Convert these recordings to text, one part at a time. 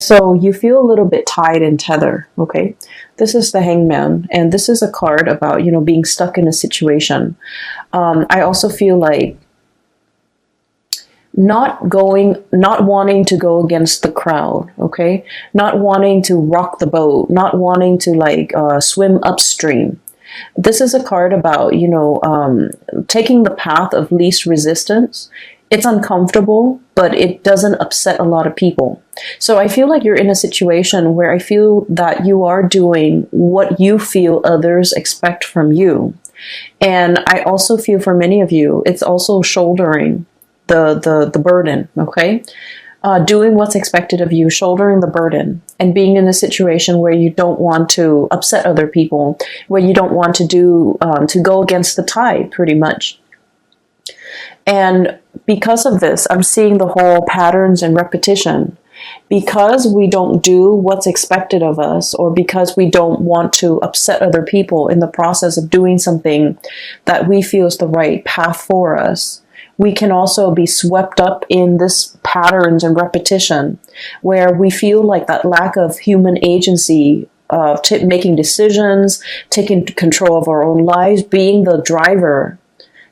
So you feel a little bit tied and tethered, okay? This is the Hangman, and this is a card about, you know, being stuck in a situation. I also feel like not wanting to go against the crowd, okay? Not wanting to rock the boat, not wanting to like swim upstream. This is a card about, you know, taking the path of least resistance. It's uncomfortable, but it doesn't upset a lot of people. So I feel like you're in a situation where I feel that you are doing what you feel others expect from you. And I also feel for many of you, it's also shouldering the burden, okay? Doing what's expected of you, shouldering the burden, and being in a situation where you don't want to upset other people, where you don't want to to go against the tide, pretty much. And because of this, I'm seeing the whole patterns and repetition. Because we don't do what's expected of us, or because we don't want to upset other people in the process of doing something that we feel is the right path for us, we can also be swept up in this patterns and repetition where we feel like that lack of human agency of making decisions, taking control of our own lives, being the driver,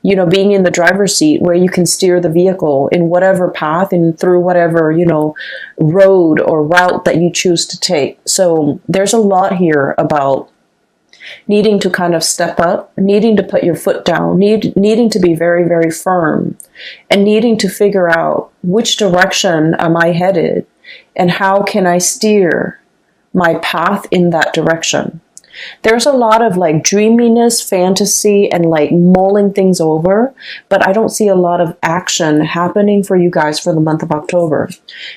you know, being in the driver's seat where you can steer the vehicle in whatever path and through whatever, you know, road or route that you choose to take. So there's a lot here about needing to kind of step up, needing to put your foot down, needing to be very, very firm, and needing to figure out which direction am I headed and how can I steer my path in that direction. There's a lot of like dreaminess, fantasy, and like mulling things over, but I don't see a lot of action happening for you guys for the month of October.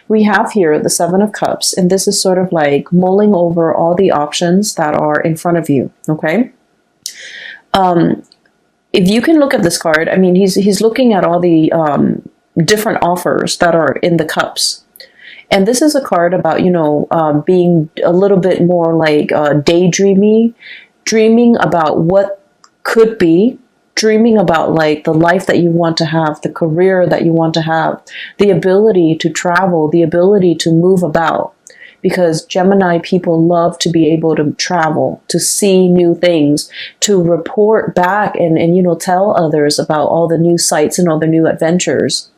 We have here the Seven of Cups, and this is sort of like mulling over all the options that are in front of you, okay? If you can look at this card, I mean, he's looking at all the different offers that are in the cups. And this is a card about, you know, being a little bit more like daydreamy, dreaming about what could be, dreaming about like the life that you want to have, the career that you want to have, the ability to travel, the ability to move about. Because Gemini people love to be able to travel, to see new things, to report back and you know, tell others about all the new sights and all the new adventures.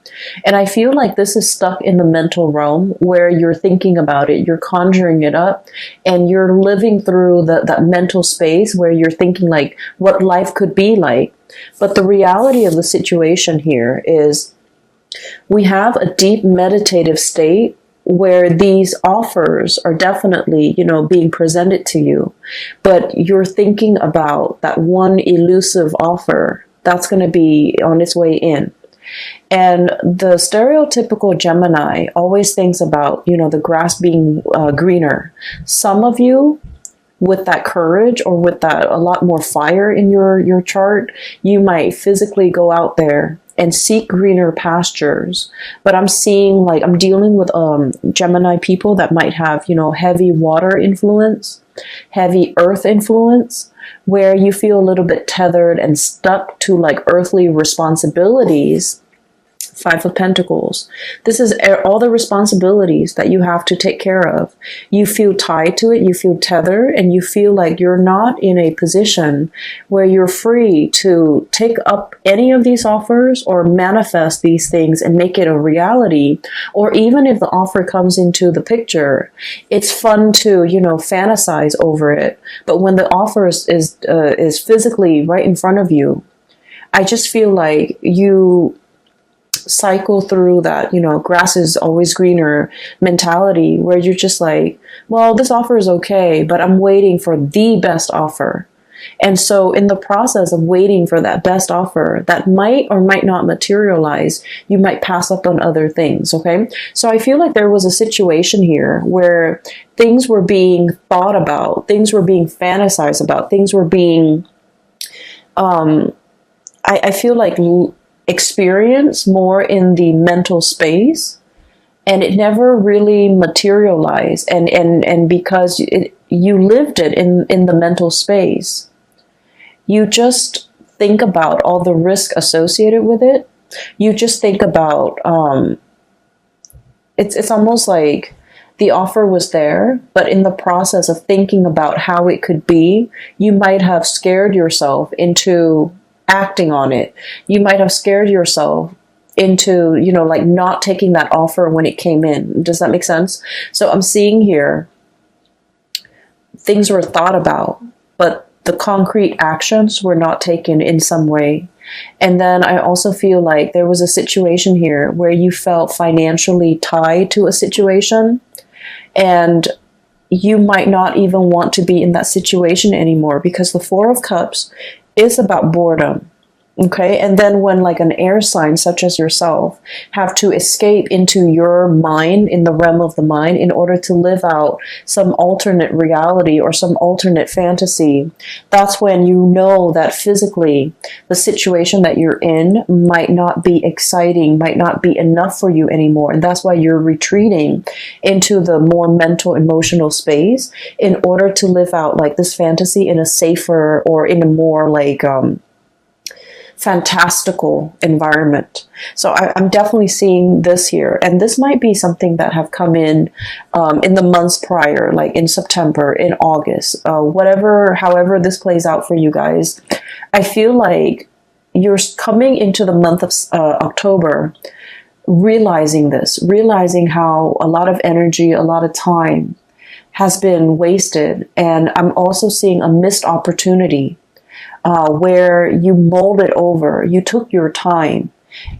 And I feel like this is stuck in the mental realm where you're thinking about it, you're conjuring it up, and you're living through that mental space where you're thinking like what life could be like. But the reality of the situation here is we have a deep meditative state where these offers are definitely, you know, being presented to you, but you're thinking about that one elusive offer that's going to be on its way in. And the stereotypical Gemini always thinks about, you know, the grass being greener. Some of you, with that courage or with that a lot more fire in your chart, you might physically go out there and seek greener pastures. But I'm seeing like I'm dealing with Gemini people that might have, you know, heavy water influence, heavy earth influence, where you feel a little bit tethered and stuck to like earthly responsibilities. Five of Pentacles. This is all the responsibilities that you have to take care of. You feel tied to it, you feel tethered, and you feel like you're not in a position where you're free to take up any of these offers or manifest these things and make it a reality. Or even if the offer comes into the picture, it's fun to, you know, fantasize over it. But when the offer is physically right in front of you, I just feel like you cycle through that, you know, grass is always greener mentality where you're just like, well, this offer is okay, but I'm waiting for the best offer. And so in the process of waiting for that best offer that might or might not materialize, you might pass up on other things, okay? So I feel like there was a situation here where things were being thought about, things were being fantasized about, things were being, I feel like experience more in the mental space, and it never really materialized, and because you lived it in the mental space, you just think about all the risk associated with it. You just think about it's almost like The offer was there, but in the process of thinking about how it could be, you might have scared yourself into acting on it. You might have scared yourself into, you know, like not taking that offer when it came in. Does that make sense? So I'm seeing here things were thought about, but the concrete actions were not taken in some way. And then I also feel like there was a situation here where you felt financially tied to a situation, and you might not even want to be in that situation anymore, because the Four of Cups is about boredom. Okay, and then when like an air sign such as yourself have to escape into your mind, in the realm of the mind, in order to live out some alternate reality or some alternate fantasy, that's when you know that physically the situation that you're in might not be exciting, might not be enough for you anymore. And that's why you're retreating into the more mental, emotional space in order to live out like this fantasy in a safer or in a more like fantastical environment. So I'm definitely seeing this here, and this might be something that have come in the months prior, like in September, in August, whatever, however this plays out for you guys. I feel like you're coming into the month of October, realizing this, realizing how a lot of energy, a lot of time has been wasted, and I'm also seeing a missed opportunity. Where you mulled it over, you took your time,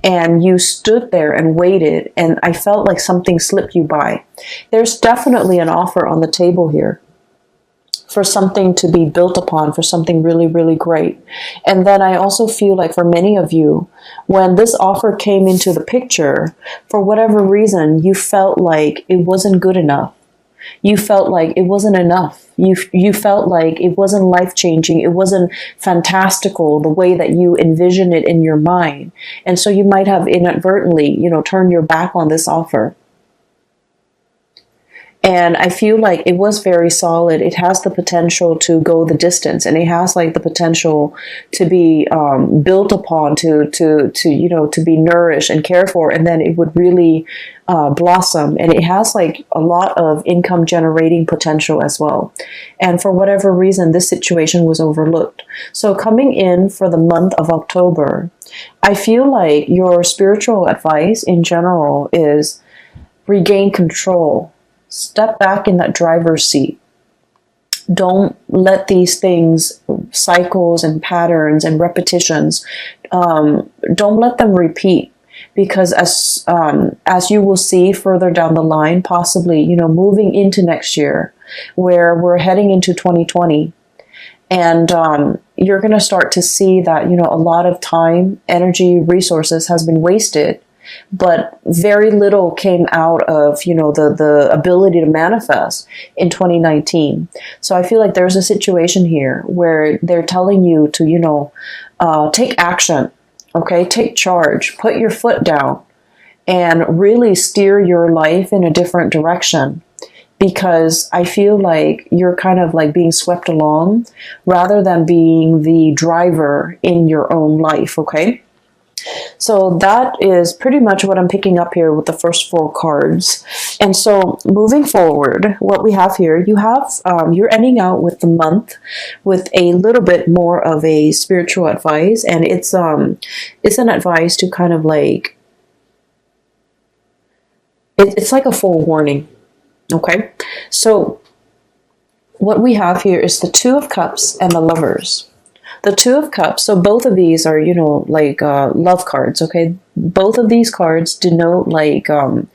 and you stood there and waited, and I felt like something slipped you by. There's definitely an offer on the table here for something to be built upon, for something really, really great. And then I also feel like for many of you, when this offer came into the picture, for whatever reason, you felt like it wasn't good enough. You felt like it wasn't enough. You felt like it wasn't life-changing. It wasn't fantastical the way that you envisioned it in your mind. And so you might have inadvertently, you know, turned your back on this offer. And I feel like it was very solid. It has the potential to go the distance, and it has like the potential to be built upon, to you know, to be nourished and cared for, and then it would really blossom. And it has like a lot of income generating potential as well. And for whatever reason, this situation was overlooked. So coming in for the month of October, I feel like your spiritual advice in general is regain control. Step back in that driver's seat. Don't let these things, cycles and patterns and repetitions, don't let them repeat. Because as you will see further down the line, possibly, you know, moving into next year, where we're heading into 2020, and you're going to start to see that, you know, a lot of time, energy, resources has been wasted, but very little came out of, you know, the ability to manifest in 2019. So I feel like there's a situation here where they're telling you to, you know, take action, okay? Take charge, put your foot down, and really steer your life in a different direction. Because I feel like you're kind of like being swept along rather than being the driver in your own life, okay? So that is pretty much what I'm picking up here with the first 4 cards. And so moving forward, what we have here, you have, you're ending out with the month with a little bit more of a spiritual advice. And it's an advice to kind of like, it's like a forewarning. Okay. So what we have here is the Two of Cups and the Lovers. The Two of Cups, so both of these are, you know, like love cards, okay? Both of these cards denote like a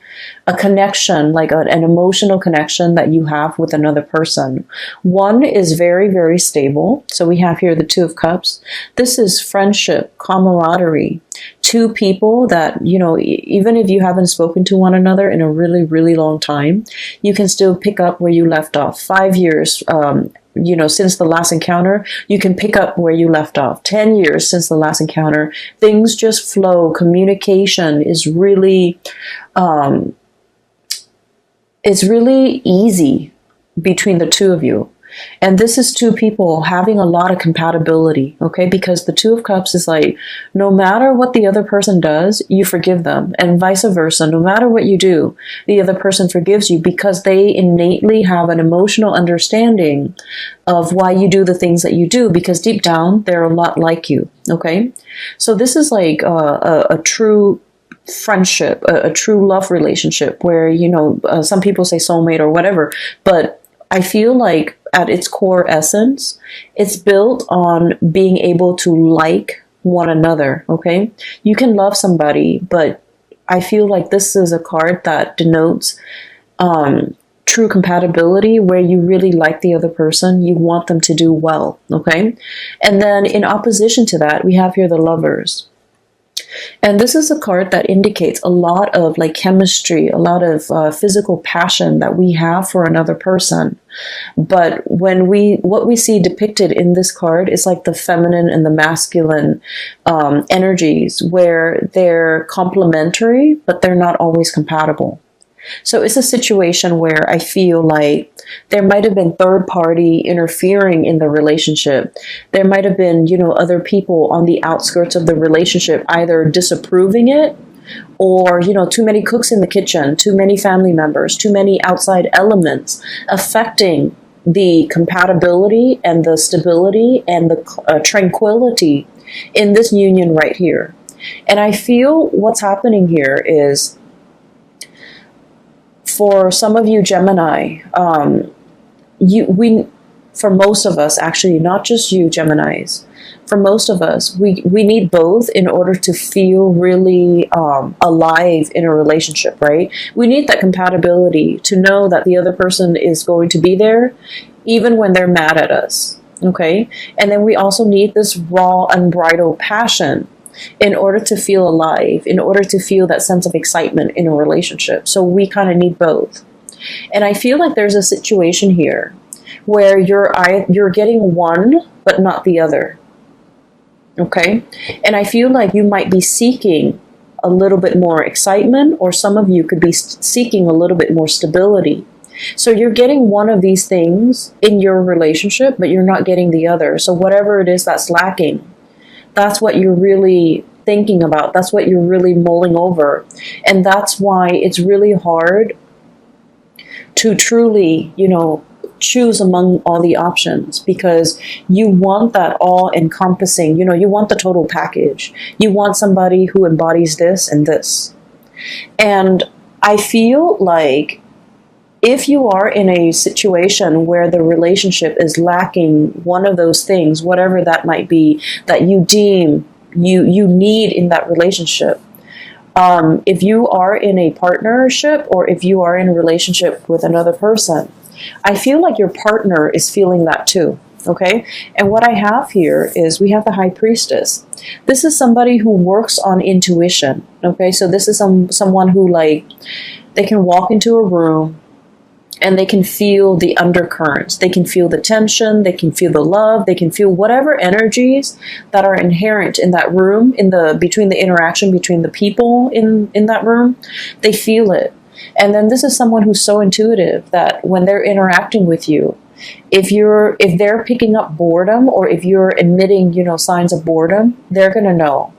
connection, like an emotional connection that you have with another person. One is very, very stable. So we have here the Two of Cups. This is friendship, camaraderie. Two people that, you know, even if you haven't spoken to one another in a really, really long time, you can still pick up where you left off. 5 years, you know, since the last encounter, you can pick up where you left off. 10 years since the last encounter, things just flow. Communication is really, it's really easy between the two of you. And this is two people having a lot of compatibility, okay? Because the Two of Cups is like, no matter what the other person does, you forgive them. And vice versa. No matter what you do, the other person forgives you because they innately have an emotional understanding of why you do the things that you do, because deep down, they're a lot like you, okay? So this is like a true friendship, a true love relationship where, you know, some people say soulmate or whatever, but I feel like at its core essence, it's built on being able to like one another, okay? You can love somebody, but I feel like this is a card that denotes true compatibility, where you really like the other person, you want them to do well, okay? And then in opposition to that, we have here the Lovers. And this is a card that indicates a lot of like chemistry, a lot of physical passion that we have for another person. But what we see depicted in this card is like the feminine and the masculine energies, where they're complementary, but they're not always compatible. So it's a situation where I feel like there might have been third party interfering in the relationship. There might have been, you know, other people on the outskirts of the relationship either disapproving it, or, you know, too many cooks in the kitchen, too many family members, too many outside elements affecting the compatibility and the stability and the tranquility in this union right here. And I feel what's happening here is, for some of you Gemini, for most of us, actually, not just you Geminis, for most of us, we need both in order to feel really alive in a relationship, right? We need that compatibility to know that the other person is going to be there, even when they're mad at us, okay? And then we also need this raw, unbridled passion in order to feel alive, in order to feel that sense of excitement in a relationship. So we kind of need both. And I feel like there's a situation here where you're getting one, but not the other. Okay? And I feel like you might be seeking a little bit more excitement, or some of you could be seeking a little bit more stability. So you're getting one of these things in your relationship, but you're not getting the other. So whatever it is that's lacking, that's what you're really thinking about. That's what you're really mulling over. And that's why it's really hard to truly, you know, choose among all the options, because you want that all-encompassing, you know, you want the total package. You want somebody who embodies this and this. And I feel like if you are in a situation where the relationship is lacking one of those things, whatever that might be, that you deem you need in that relationship, if you are in a partnership, or if you are in a relationship with another person, I feel like your partner is feeling that too, okay? And what I have here is we have the High Priestess. This is somebody who works on intuition, okay? So this is someone who, like, they can walk into a room and they can feel the undercurrents. They can feel the tension. They can feel the love. They can feel whatever energies that are inherent in that room, between the interaction between the people in that room. They feel it. And then this is someone who's so intuitive that when they're interacting with you, if they're picking up boredom, or if you're emitting, you know, signs of boredom, they're going to know.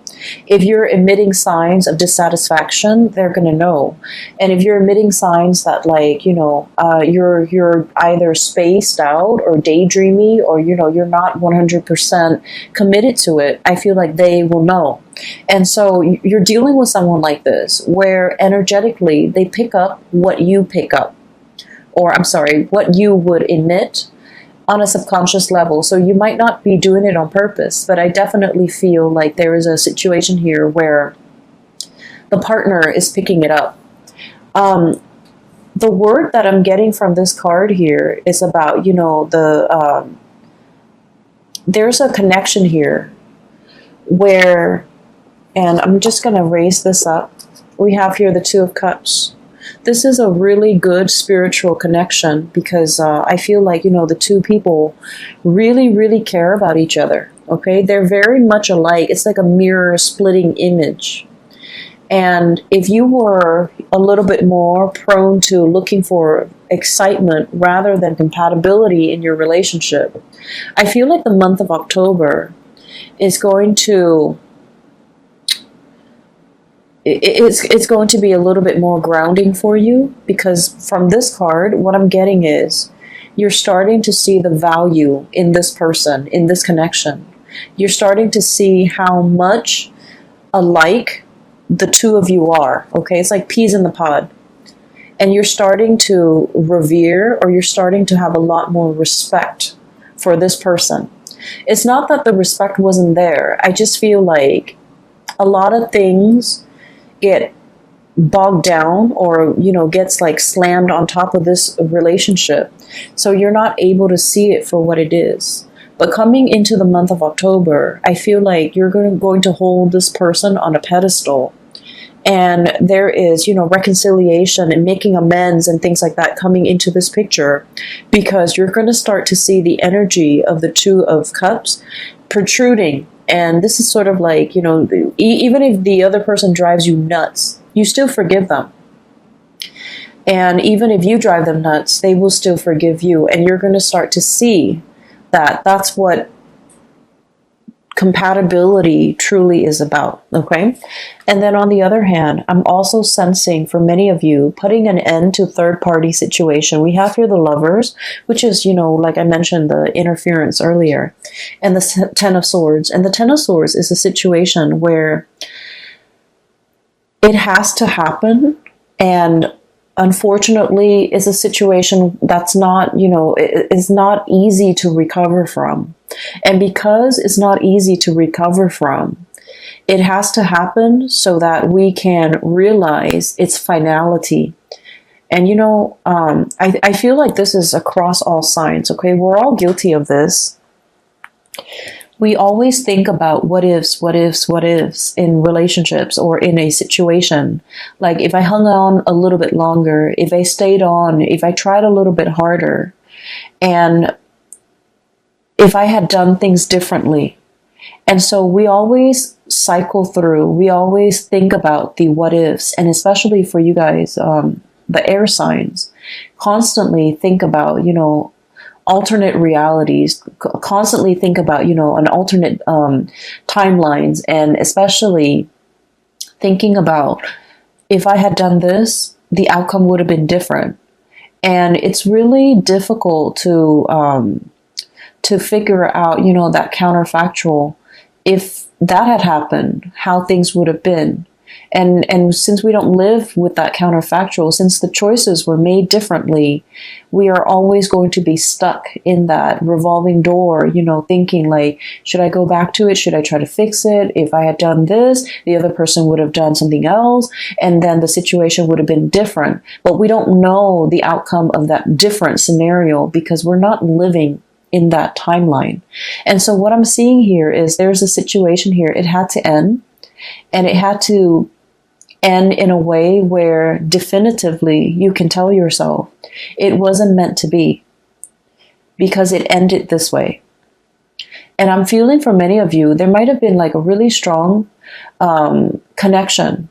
If you're emitting signs of dissatisfaction, they're going to know. And if you're emitting signs that, like, you know, you're either spaced out or daydreamy, or, you know, you're not 100% committed to it, I feel like they will know. And so you're dealing with someone like this, where energetically they pick up what you pick up, or I'm sorry, what you would emit on a subconscious level. So you might not be doing it on purpose, but I definitely feel like there is a situation here where the partner is picking it up. The word that I'm getting from this card here is about, you know, there's a connection here where, and I'm just going to raise this up. We have here the Two of Cups. This is a really good spiritual connection, because I feel like, you know, the two people really, really care about each other, okay? They're very much alike. It's like a mirror splitting image. And if you were a little bit more prone to looking for excitement rather than compatibility in your relationship. I feel like the month of October is going to it's going to be a little bit more grounding for you, because from this card, what I'm getting is you're starting to see the value in this person, in this connection. You're starting to see how much alike the two of you are, okay? It's like peas in the pod. And you're starting to revere, or you're starting to have a lot more respect for this person. It's not that the respect wasn't there. I just feel like a lot of things get bogged down, or gets like slammed on top of this relationship, so you're not able to see it for what it is. But coming into the month of October, I feel like you're going to hold this person on a pedestal, and there is reconciliation and making amends and things like that coming into this picture, because you're going to start to see the energy of the Two of Cups protruding. And this is sort of like, even if the other person drives you nuts, you still forgive them. And even if you drive them nuts, they will still forgive you. And you're going to start to see that that's what compatibility truly is about, okay? And then on the other hand, I'm also sensing for many of you putting an end to third-party situation. We have here the Lovers, which is, like I mentioned, the interference earlier, and the Ten of Swords. And the Ten of Swords is a situation where it has to happen, and unfortunately, it's a situation that's not, it's not easy to recover from. And because it's not easy to recover from, it has to happen so that we can realize its finality. And, I feel like this is across all signs, okay? We're all guilty of this. We always think about what ifs in relationships or in a situation. Like, if I hung on a little bit longer, if I stayed on, if I tried a little bit harder, and if I had done things differently. And so we always cycle through, we always think about the what ifs, and especially for you guys, the air signs, constantly think about, alternate realities, constantly think about, an alternate timelines, and especially thinking about, if I had done this, the outcome would have been different. And it's really difficult to figure out, that counterfactual, if that had happened, how things would have been. And since we don't live with that counterfactual, since the choices were made differently, we are always going to be stuck in that revolving door, thinking like, should I go back to it? Should I try to fix it? If I had done this, the other person would have done something else, and then the situation would have been different. But we don't know the outcome of that different scenario because we're not living in that timeline. And so what I'm seeing here is there's a situation here. It had to end, and it had to end in a way where definitively you can tell yourself it wasn't meant to be, because it ended this way. And I'm feeling for many of you, there might have been like a really strong connection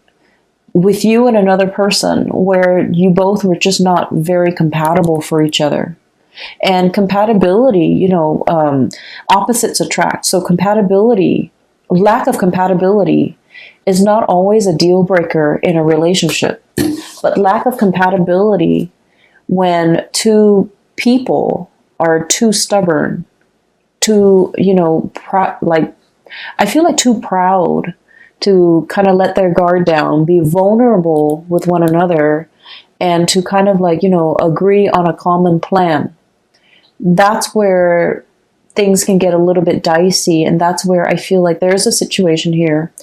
with you and another person where you both were just not very compatible for each other. And compatibility, opposites attract. So compatibility, lack of compatibility is not always a deal breaker in a relationship, but lack of compatibility when two people are too stubborn, too, I feel like too proud to kind of let their guard down, be vulnerable with one another, and to kind of agree on a common plan. That's where things can get a little bit dicey, and that's where I feel like there's a situation here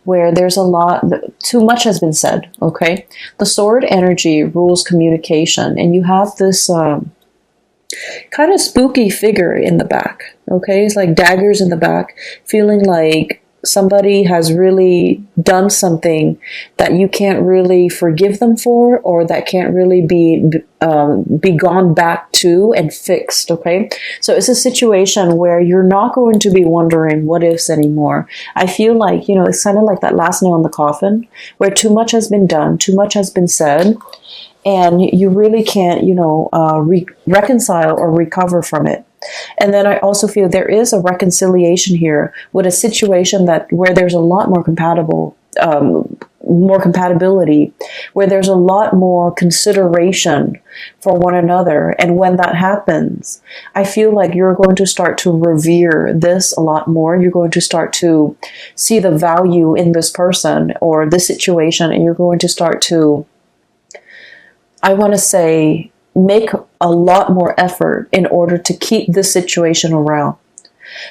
where there's a lot, too much has been said, okay? The sword energy rules communication, and you have this kind of spooky figure in the back, okay? It's like daggers in the back, feeling like somebody has really done something that you can't really forgive them for, or that can't really be gone back to and fixed. Okay, so it's a situation where you're not going to be wondering what ifs anymore. I feel like, you know, it's kind of like that last nail in the coffin, where too much has been done, too much has been said, and you really can't, you know, reconcile or recover from it. And then I also feel there is a reconciliation here with a situation where there's a lot more more compatibility, where there's a lot more consideration for one another. And when that happens, I feel like you're going to start to revere this a lot more. You're going to start to see the value in this person or this situation, and you're going to start to, I want to say, make a lot more effort in order to keep this situation around.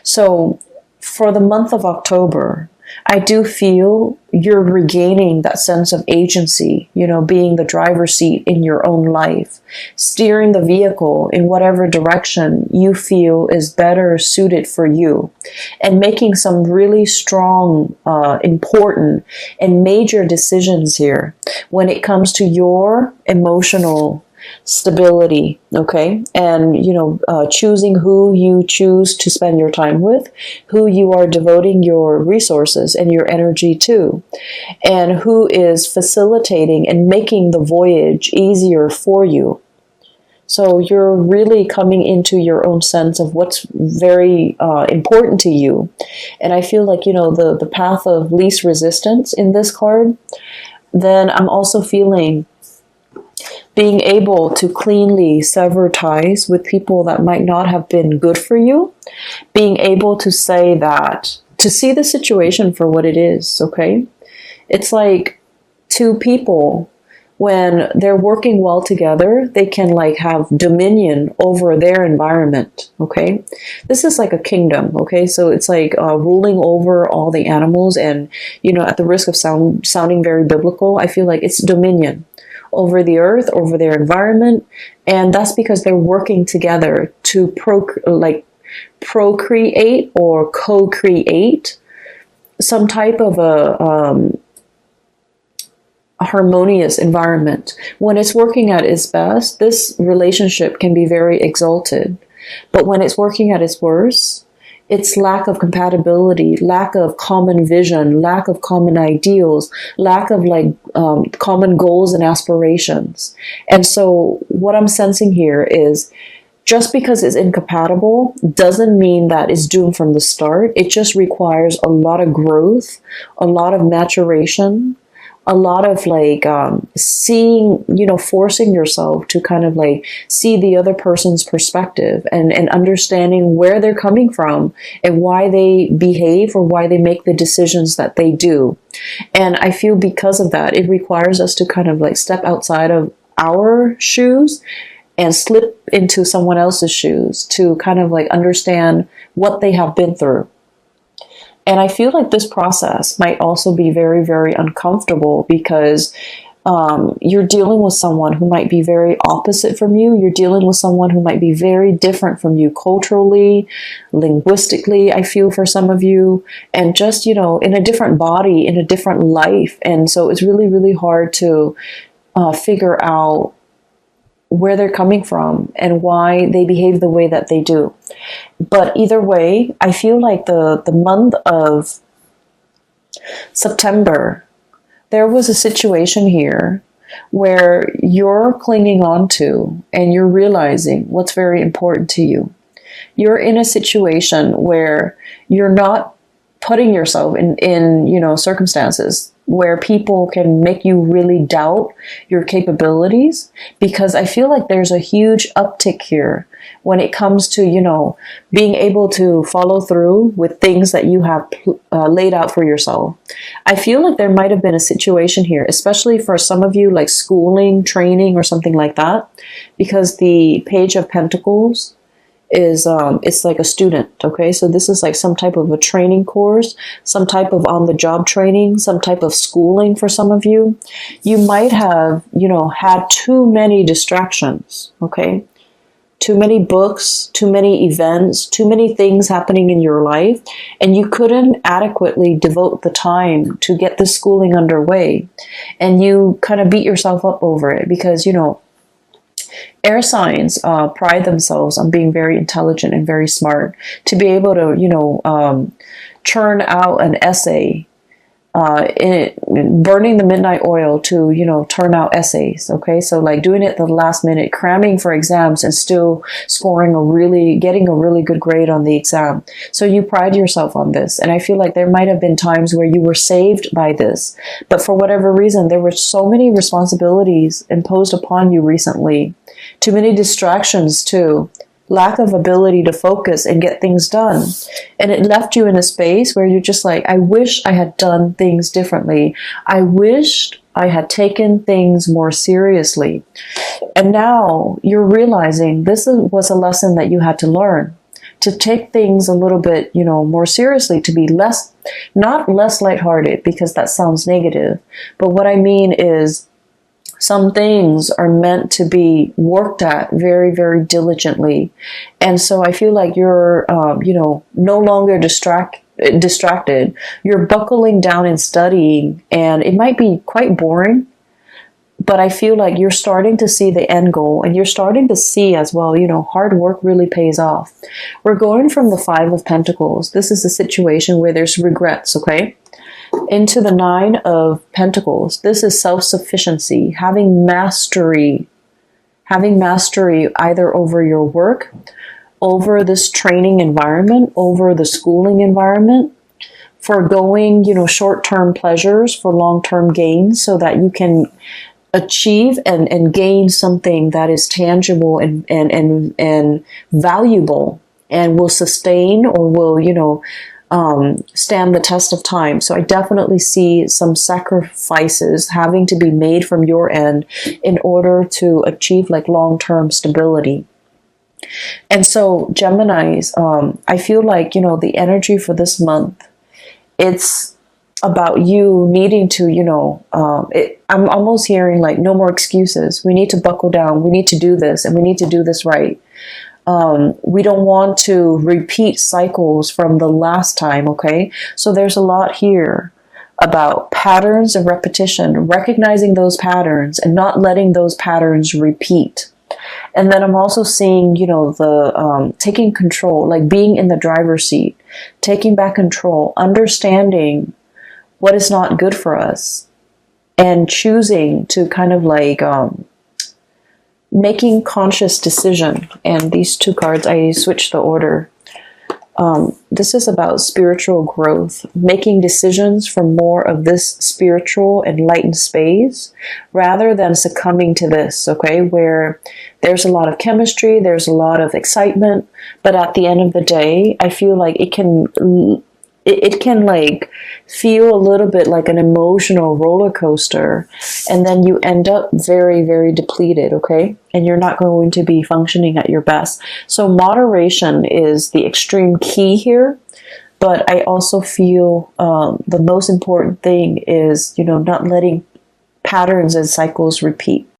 So for the month of October, I do feel you're regaining that sense of agency, you know, being the driver's seat in your own life, steering the vehicle in whatever direction you feel is better suited for you, and making some really strong, important, and major decisions here when it comes to your emotional stability, okay? And, you know, choosing who you choose to spend your time with, who you are devoting your resources and your energy to, and who is facilitating and making the voyage easier for you. So you're really coming into your own sense of what's very important to you. And I feel like, you know, the path of least resistance in this card. Then I'm also feeling being able to cleanly sever ties with people that might not have been good for you. Being able to say that, to see the situation for what it is, okay? It's like two people, when they're working well together, they can like have dominion over their environment, okay? This is like a kingdom, okay? So it's like ruling over all the animals, and, you know, at the risk of sounding very biblical, I feel like it's dominion over the earth, over their environment. And that's because they're working together to procreate or co-create some type of a harmonious environment. When it's working at its best, this relationship can be very exalted. But when it's working at its worst, it's lack of compatibility, lack of common vision, lack of common ideals, lack of like common goals and aspirations. And so what I'm sensing here is, just because it's incompatible doesn't mean that it's doomed from the start. It just requires a lot of growth, a lot of maturation, a lot of like seeing, you know, forcing yourself to kind of like see the other person's perspective and understanding where they're coming from and why they behave or why they make the decisions that they do. And I feel because of that, it requires us to kind of like step outside of our shoes and slip into someone else's shoes to kind of like understand what they have been through. And I feel like this process might also be very, very uncomfortable because you're dealing with someone who might be very opposite from you. You're dealing with someone who might be very different from you culturally, linguistically, I feel, for some of you, and just, you know, in a different body, in a different life. And so it's really, really hard to figure out where they're coming from and why they behave the way that they do. But either way, I feel like the month of September, there was a situation here where you're clinging on to and you're realizing what's very important to you. You're in a situation where you're not putting yourself in you know, circumstances where people can make you really doubt your capabilities, because I feel like there's a huge uptick here when it comes to, you know, being able to follow through with things that you have laid out for yourself. I feel like there might have been a situation here, especially for some of you, like schooling, training, or something like that, because the Page of Pentacles is it's like a student, okay? So this is like some type of a training course, some type of on-the-job training, some type of schooling for some of you. You might have, you know, had too many distractions, okay? too many books, too many events, too many things happening in your life, and you couldn't adequately devote the time to get this schooling underway. And you kind of beat yourself up over it because, you know, air signs pride themselves on being very intelligent and very smart. To be able to, you know, churn out an essay, burning the midnight oil to, you know, turn out essays. Okay, so like doing it at the last minute, cramming for exams and still getting a really good grade on the exam. So you pride yourself on this, and I feel like there might have been times where you were saved by this, but for whatever reason there were so many responsibilities imposed upon you recently, too many distractions too, lack of ability to focus and get things done. And it left you in a space where you're just like, I wish I had done things differently. I wished I had taken things more seriously. And now you're realizing this was a lesson that you had to learn, to take things a little bit, you know, more seriously, to be not less lighthearted, because that sounds negative. But what I mean is, some things are meant to be worked at very, very diligently. And so I feel like you're, you know, no longer distracted. You're buckling down and studying, and it might be quite boring, but I feel like you're starting to see the end goal, and you're starting to see as well, you know, hard work really pays off. We're going from the Five of Pentacles. This is a situation where there's regrets, okay? Into the Nine of Pentacles. This is self-sufficiency, having mastery either over your work, over this training environment, over the schooling environment, foregoing, you know, short-term pleasures for long-term gains so that you can achieve and gain something that is tangible and valuable and will sustain or will, you know, stand the test of time. So I definitely see some sacrifices having to be made from your end in order to achieve like long-term stability. And so Geminis, I feel like, you know, the energy for this month, it's about you needing to, you know, I'm almost hearing like no more excuses. We need to buckle down. We need to do this, and we need to do this right. We don't want to repeat cycles from the last time, okay? So there's a lot here about patterns of repetition, recognizing those patterns and not letting those patterns repeat. And then I'm also seeing, you know, the taking control, like being in the driver's seat, taking back control, understanding what is not good for us, and choosing to kind of like making conscious decision. And these two cards, I switched the order. This is about spiritual growth, making decisions for more of this spiritual enlightened space rather than succumbing to this, okay, where there's a lot of chemistry, there's a lot of excitement, but at the end of the day, I feel like it can like feel a little bit like an emotional roller coaster, and then you end up very, very depleted, okay? And you're not going to be functioning at your best. So moderation is the extreme key here, but I also feel the most important thing is, you know, not letting patterns and cycles repeat.